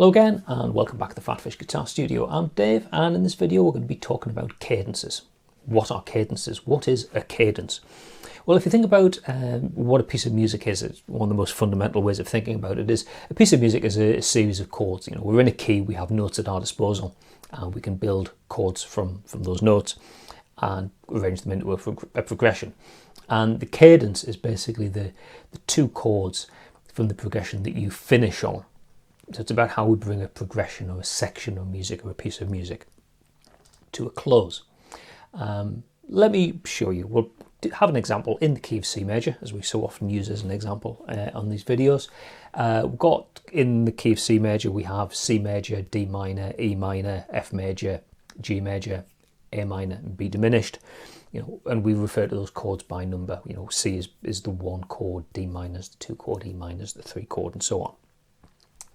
Hello again and welcome back to the PhatPhish Guitar Studio. I'm Dave and in this video we're going to be talking about cadences. What are cadences? What is a cadence? Well, if you think about what a piece of music is, it's one of the most fundamental ways of thinking about it is a piece of music is a series of chords. You know, we're in a key, we have notes at our disposal and we can build chords from those notes and arrange them into a progression. And the cadence is basically the two chords from the progression that you finish on. So it's about how we bring a progression or a section of music or a piece of music to a close. Let me show you. We'll have an example in the key of C major, as we so often use as an example on these videos. We've got in the key of C major, we have C major, D minor, E minor, F major, G major, A minor, and B diminished. You know, and we refer to those chords by number. You know, C is the 1 chord, D minor is the 2 chord, E minor is the 3 chord, and so on.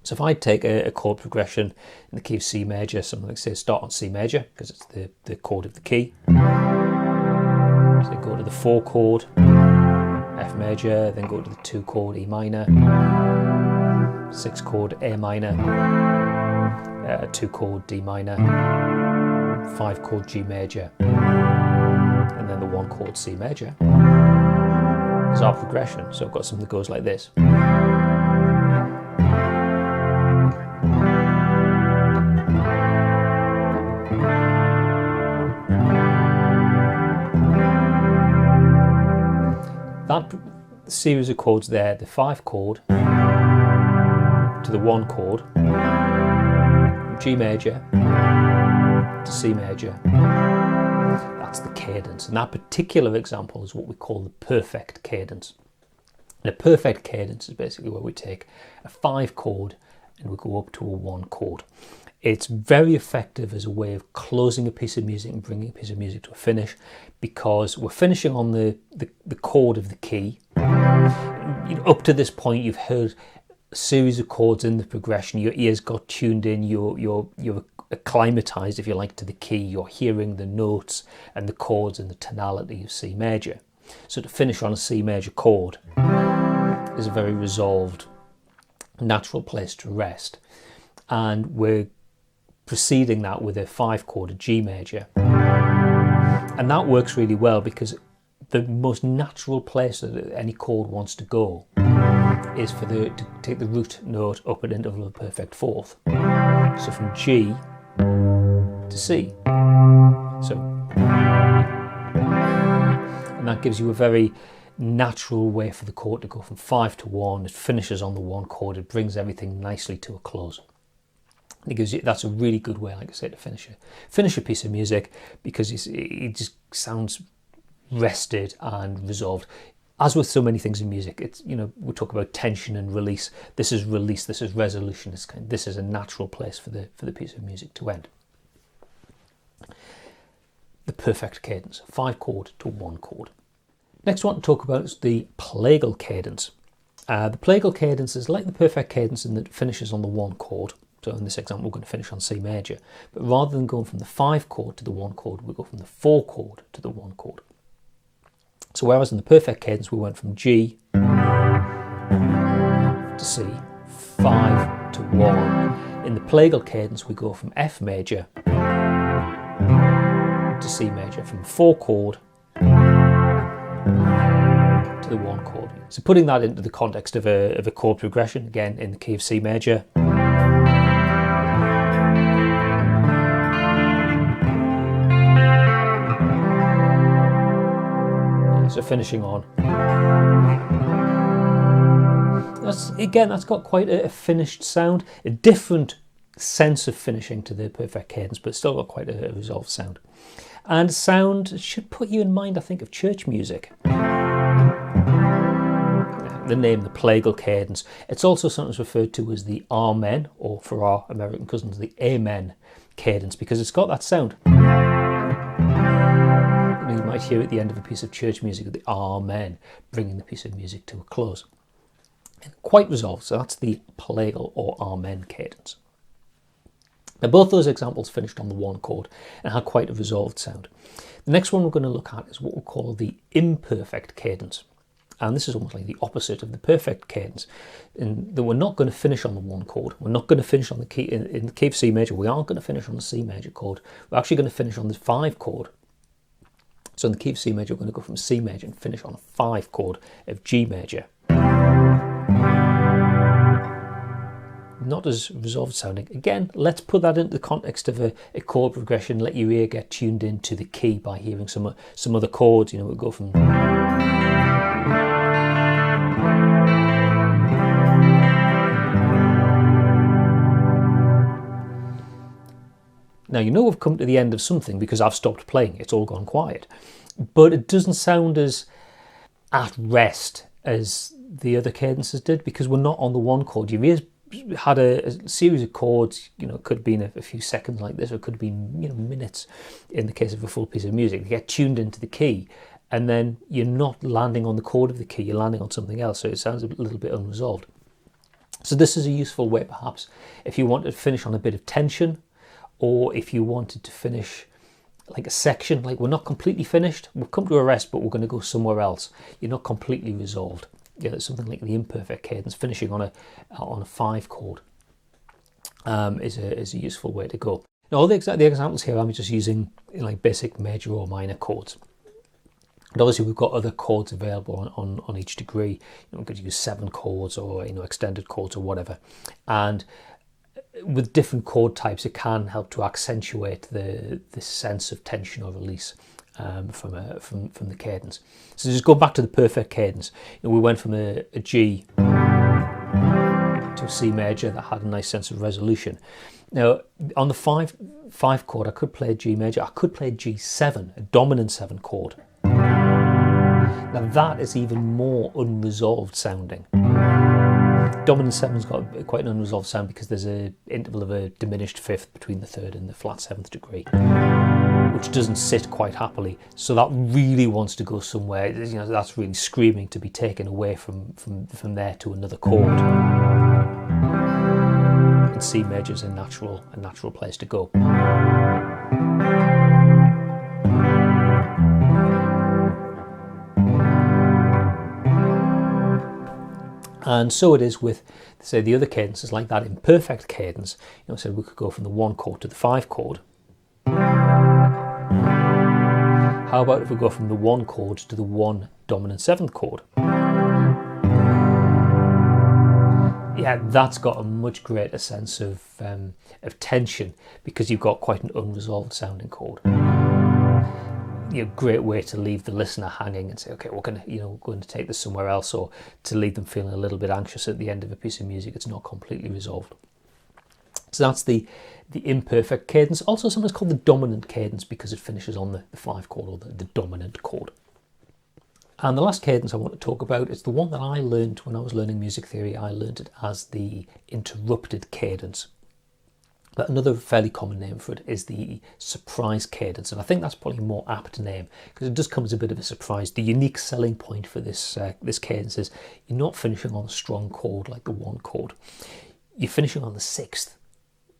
So if I take a chord progression in the key of C major, something like say start on C major, because it's the chord of the key. So go to the 4 chord, F major, then go to the 2 chord, E minor, 6 chord, A minor, 2 chord, D minor, 5 chord, G major, and then the 1 chord, C major is our progression. So I've got something that goes like this. That series of chords there, the 5 chord to the 1 chord, from G major to C major, that's the cadence. And that particular example is what we call the perfect cadence. And a perfect cadence is basically where we take a 5 chord and we go up to a 1 chord. It's very effective as a way of closing a piece of music and bringing a piece of music to a finish, because we're finishing on the chord of the key. You know, up to this point, you've heard a series of chords in the progression. Your ears got tuned in. You're acclimatized, if you like, to the key. You're hearing the notes and the chords and the tonality of C major. So to finish on a C major chord is a very resolved, natural place to rest. And we're preceding that with a 5 chord, a G major. And that works really well because the most natural place that any chord wants to go is to take the root note up an interval of perfect fourth. So from G to C. And that gives you a very natural way for the chord to go from 5 to 1. It finishes on the 1 chord. It brings everything nicely to a close. It gives you, that's a really good way, like I said, to finish a piece of music, because it just sounds rested and resolved. As with so many things in music, it's, you know, we talk about tension and release. This is release. This is resolution. This is a natural place for the piece of music to end. The perfect cadence, 5 chord to 1 chord. Next one to talk about is the Plagal cadence. The Plagal cadence is like the perfect cadence in that it finishes on the 1 chord. So in this example, we're going to finish on C major. But rather than going from the 5 chord to the 1 chord, we go from the 4 chord to the 1 chord. So whereas in the perfect cadence, we went from G to C, 5 to 1. In the Plagal cadence, we go from F major to C major, from the 4 chord to the 1 chord. So putting that into the context of a chord progression, again in the key of C major. So finishing on. That's got quite a finished sound, a different sense of finishing to the perfect cadence, but still got quite a resolved sound. And sound should put you in mind, I think, of church music. The name, the Plagal cadence. It's also sometimes referred to as the Amen, or for our American cousins, the Amen cadence, because it's got that sound. You might hear at the end of a piece of church music the Amen, bringing the piece of music to a close. And quite resolved, so that's the Plagal or Amen cadence. Now both those examples finished on the 1 chord and had quite a resolved sound. The next one we're going to look at is what we call the imperfect cadence. And this is almost like the opposite of the perfect cadence, in that we're not going to finish on the 1 chord. We're not going to finish on the key in the key of C major. We aren't going to finish on the C major chord. We're actually going to finish on the 5 chord. So in the key of C major, we're going to go from C major and finish on a 5 chord of G major. Not as resolved sounding. Again, let's put that into the context of a chord progression. Let your ear get tuned into the key by hearing some other chords. You know, we'll go from. Now you know we've come to the end of something because I've stopped playing. It's all gone quiet, but it doesn't sound as at rest as the other cadences did because we're not on the 1 chord. Your ears had a series of chords, you know, it could have been a few seconds like this, or it could have been, you know, minutes in the case of a full piece of music. You get tuned into the key and then you're not landing on the chord of the key, you're landing on something else, so it sounds a little bit unresolved. So this is a useful way perhaps if you wanted to finish on a bit of tension, or if you wanted to finish like a section, like we're not completely finished, we've come to a rest but we're going to go somewhere else. You're not completely resolved. Yeah, it's something like the imperfect cadence, finishing on a 5 chord is a useful way to go. Now, all the examples here, I'm just using like basic major or minor chords. And obviously, we've got other chords available on each degree. You know, we could use 7 chords or, you know, extended chords or whatever. And with different chord types, it can help to accentuate the sense of tension or release. From the cadence. So just go back to the perfect cadence. You know, we went from a G to a C major that had a nice sense of resolution. Now on the 5 chord, I could play a G major. I could play a G7, a dominant 7 chord. Now that is even more unresolved sounding. Dominant 7's got quite an unresolved sound because there's an interval of a diminished 5th between the 3rd and the flat 7th degree, which doesn't sit quite happily. So that really wants to go somewhere. You know, that's really screaming to be taken away from there to another chord. And C major is a natural place to go. And so it is with, say, the other cadences, like that imperfect cadence. You know, so we could go from the 1 chord to the 5 chord. How about if we go from the 1 chord to the 1 dominant 7th chord? Yeah, that's got a much greater sense of tension because you've got quite an unresolved sounding chord. You know, great way to leave the listener hanging and say, okay, we're going to take this somewhere else, or to leave them feeling a little bit anxious at the end of a piece of music. It's not completely resolved. So that's the imperfect cadence, also sometimes called the dominant cadence because it finishes on the 5 chord or the dominant chord. And the last cadence I want to talk about is the one that I learned when I was learning music theory. I learned it as the interrupted cadence. But another fairly common name for it is the surprise cadence, and I think that's probably a more apt name because it does come as a bit of a surprise. The unique selling point for this cadence is you're not finishing on a strong chord like the 1 chord. You're finishing on the 6th.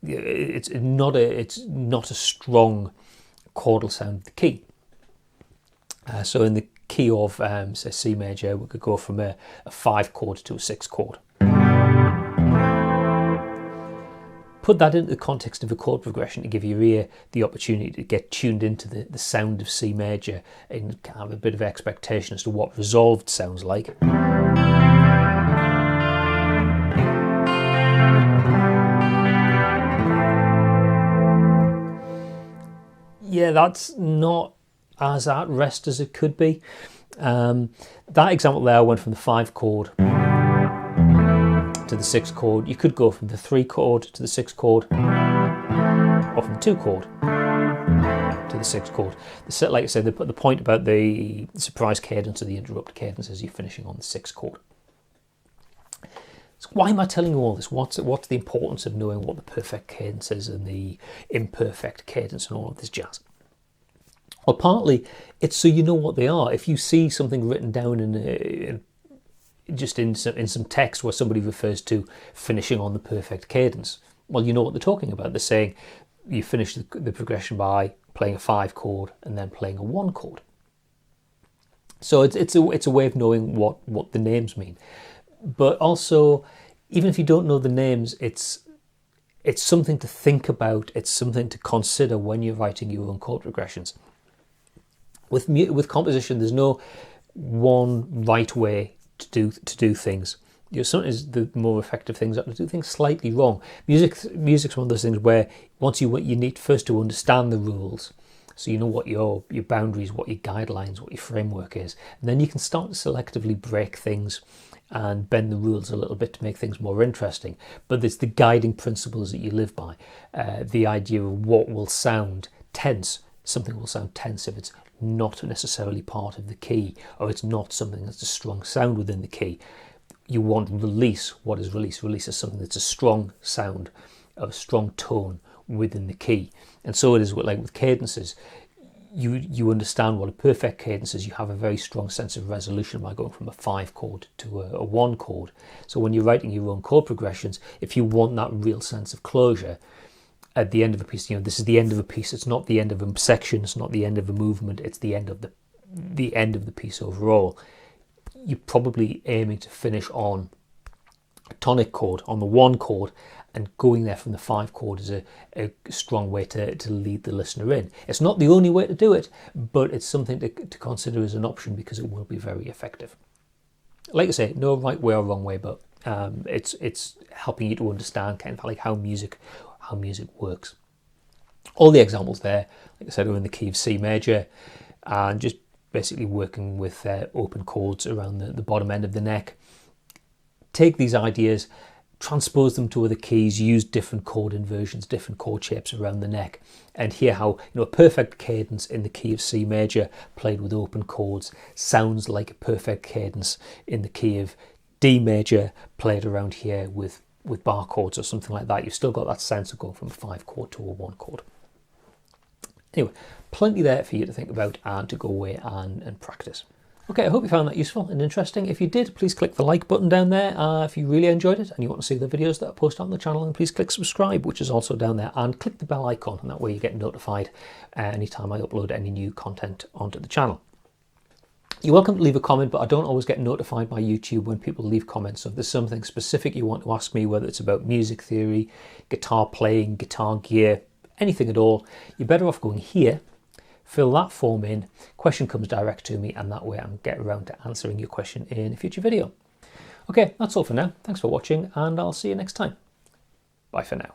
It's not a strong chordal sound of the key. So in the key of say C major, we could go from a 5 chord to a 6 chord. Put that into the context of a chord progression to give your ear the opportunity to get tuned into the sound of C major and have a bit of expectation as to what resolved sounds like. Yeah, that's not as at rest as it could be. That example there went from the 5 chord to the 6 chord. You could go from the 3 chord to the 6 chord, or from the 2 chord to the 6 chord. Like I said, the point about the surprise cadence or the interrupt cadence is you're finishing on the 6 chord. So why am I telling you all this? What's the importance of knowing what the perfect cadence is and the imperfect cadence and all of this jazz? Well, partly it's so you know what they are. If you see something written down in some text where somebody refers to finishing on the perfect cadence, well, you know what they're talking about. They're saying you finish the progression by playing a 5 chord and then playing a 1 chord. So it's a way of knowing what the names mean. But also, even if you don't know the names, it's something to think about. It's something to consider when you're writing your own chord progressions. With composition, there's no one right way to do things. Sometimes the more effective things are to do things slightly wrong. Music's one of those things where once you need first to understand the rules, so you know what your boundaries, what your guidelines, what your framework is, and then you can start to selectively break things and bend the rules a little bit to make things more interesting. But it's the guiding principles that you live by. The idea of what will sound tense. Something will sound tense if it's not necessarily part of the key, or it's not something that's a strong sound within the key. You want release. What is release? Release is something that's a strong sound, a strong tone within the key. And so it is with cadences. You understand what a perfect cadence is. You have a very strong sense of resolution by going from a 5 chord to a 1 chord. So when you're writing your own chord progressions, if you want that real sense of closure at the end of a piece, this is the end of a piece. It's not the end of a section. It's not the end of a movement. It's the end of the piece overall. You're probably aiming to finish on a tonic chord, on the 1 chord, and going there from the 5 chord is a strong way to lead the listener in. It's not the only way to do it, but it's something to consider as an option because it will be very effective. Like I say, no right way or wrong way, but it's helping you to understand kind of like how music works. All the examples there, like I said, are in the key of C major, and just basically working with open chords around the bottom end of the neck. Take these ideas, transpose them to other keys, use different chord inversions, different chord shapes around the neck, and hear how a perfect cadence in the key of C major played with open chords sounds like a perfect cadence in the key of D major played around here with bar chords or something like that. You've still got that sense of going from a 5 chord to a 1 chord. Anyway, plenty there for you to think about and to go away and practice. Okay, I hope you found that useful and interesting. If you did, please click the like button down there. If you really enjoyed it and you want to see the videos that I post on the channel, then please click subscribe, which is also down there, and click the bell icon, and that way you get notified anytime I upload any new content onto the channel. You're welcome to leave a comment, but I don't always get notified by YouTube when people leave comments. So if there's something specific you want to ask me, whether it's about music theory, guitar playing, guitar gear, anything at all, you're better off going here, fill that form in, question comes direct to me, and that way I can get around to answering your question in a future video. Okay, that's all for now. Thanks for watching, and I'll see you next time. Bye for now.